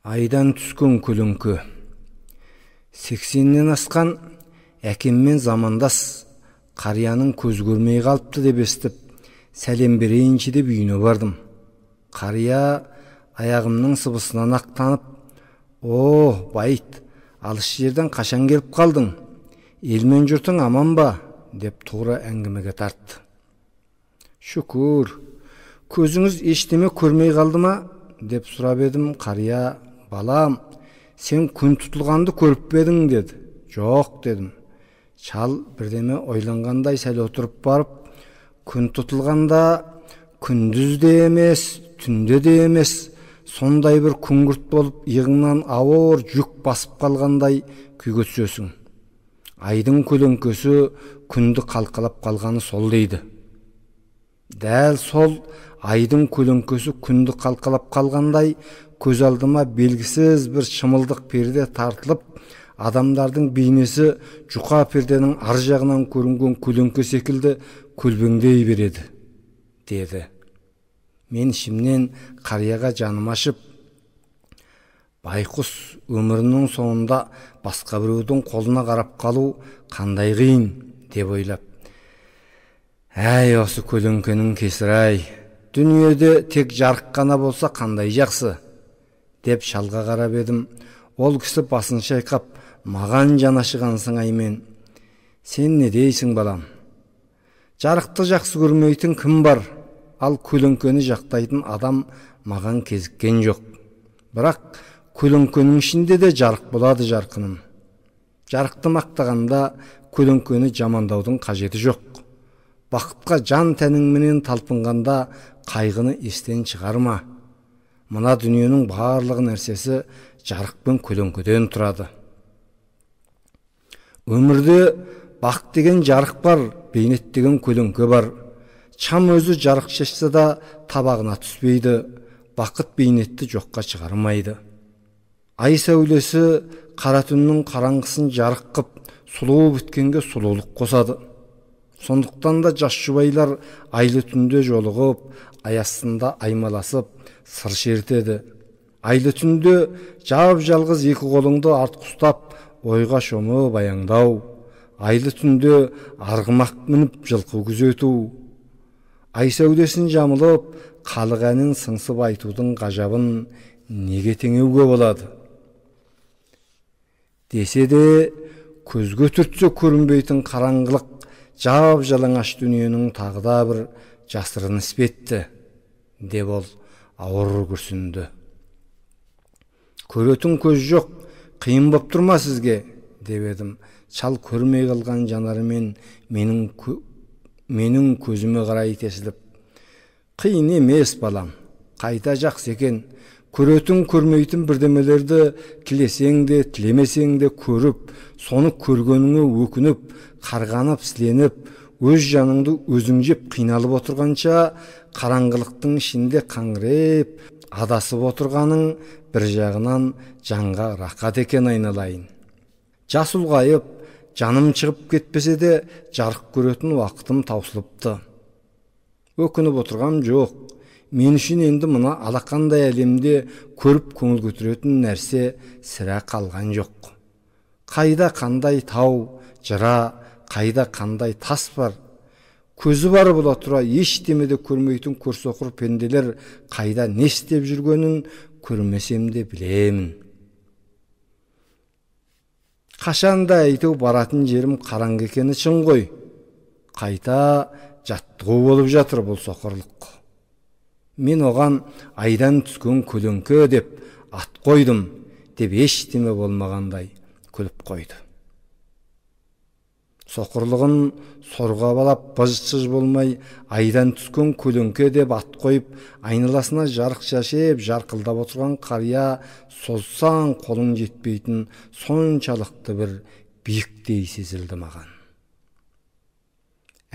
Айдан түскөн көлөңкө. 80-ден асқан әкеммен замандас қарияның көз көрмей қалыпты деп естіп, сәлем берейінші деп үйіне бардым. Қария аяғымның сыбысынан ақтанып, «О, байт, алыс жерден қашан келіп қалдың? Елмен жұртың аман ба?» деп тура әңгімеге тартты. «Шүкір, көзіңіз ештеме көрмей қалды ма?» деп сұрап едім. Қария, «Балам, сен күн тұтылғанды көріп пе едің?» деді. «Жоқ» дедім. Шал бірдеме ойланғандай сәл отырып барып, «Күн тұтылғанда күндіз де емес, түнде де емес, сондай бір күңгірт болып, иығыңнан ауыр жүк басып қалғандай күйге түсесің. Айдың көлеңкесі күнді қалқалап қалғаны сол» дейді. Дәл сол айдың көлеңкесі күнді қалқалап қалғандай көз алдыма белгісіз бір шымылдық перде тартылып, адамдардың бейнесі жұқа перденің ар жағынан көрінген көлеңке секілді көлбеңдей береді, деді. Мен ішімнен қарияға жаным ашып, байқұс өмірінің соңында басқа біреудің қолына қарап қалу қандай қиын деп ойлап, «Әй, осы көлеңкенің кесірі-ай, дүниеде тек жарық қана болса қандай жақсы» деп шалға қарап едім. Ол кісі басын шайқап, маған жанашыған сыңаймен, «Сен не дейсің, балам? Жарықты жақсы көрмейтін кім бар? Ал көлеңкені жақтайтын адам маған кезіккен жоқ. Бірақ көлеңкенің ішінде де жарық болады, жарқыным. Жарықты мақтағанда көлеңкені жамандаудың қажеті жоқ. Бақытқа жан тәніңменен талпынғанда қайғыны естен шығарма. Мына дүниенің барлығы нәрсесі жарық пен көлеңкеден тұрады. Өмірде бақыт деген жарық бар, бейнет деген көлеңке бар. Шам өзі жарық шашса да табағына түспейді, бақыт бейнетті жоққа шығармайды. Ай сәулесі қара түннің қараңғысын жарық қып, сұлу біткенге сұлулық қосады. Сондықтан да жас жұбайлар айлы түнде жолығып, ай астында аймаласып, сыр шертеді. Айлы түнде жап-жалғыз екі қолыңды артық ұстап, ойға шомып баяңдау. Айлы түнде арғымақ мініп жылқы күзету. Ай сәулесін жамылып, халық әнін сыңсып айтудың ғажабын неге теңеуге болады? Десе де, көзге түртсе көрінбейтін қараңғылық жап-жалаңаш дүниенің тағы да бір жасырын іспетті, деп ол ауыр күрсінді. «Көретін көз жоқ, қиын боп тұрма сізге?» деп едім. Шал көрмей қалған жанарымен менің көзіме қарай тесіліп, «Қиын емес, балам, қайта жақсы екен. Көретін көрмейтін бірдемелерді тілесең де, тілемесең де көріп, соны көргеніңе өкініп, қарғанып, сіленіп, өз жаныңды өзің жеп қиналып отырғанша, қараңғылықтың ішінде қаңыреп, адасып отырғаның бір жағынан жанға рақат екен айналайын. Жас ұлғайып, жаным шығып кетпесе де, жарық көретін уақытым таусылыпты. Өкініп отырғам жоқ. Мен үшін енді мына алақандай әлемде көріп көңіл көтеретін нәрсе сірә қалған жоқ. Қайда қандай тау, жыра, қайда қандай тас бар. Көзі бар бола тұра ештемеде көрмейтін көрсоқыр пенделер қайда не істеп жүргенін көрмесем де білемін. Қашанда әйтеу баратын жерім қараңғы екені шын ғой. Қайта жаттығу болып жатыр бұл соқырлық. Мен оған айдан түскен көлеңке деп ат қойдым, деп ештеме болмағандай күліп қойды. Соқырлығын сорға балап быж-шыж болмай, айдан түскен көлеңке деп ат қойып, айналасына жарық шашып, жарқылдап отырған қария созсаң қолың жетпейтін соншалықты бір биіктей сезілді маған.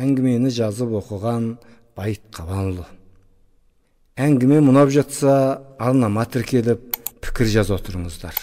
Әңгімені жазып оқыған Байт Қабанұлы. Әңгіме мұнап жатса, арнама тіркеліп, пікір жаза отырыңыздар.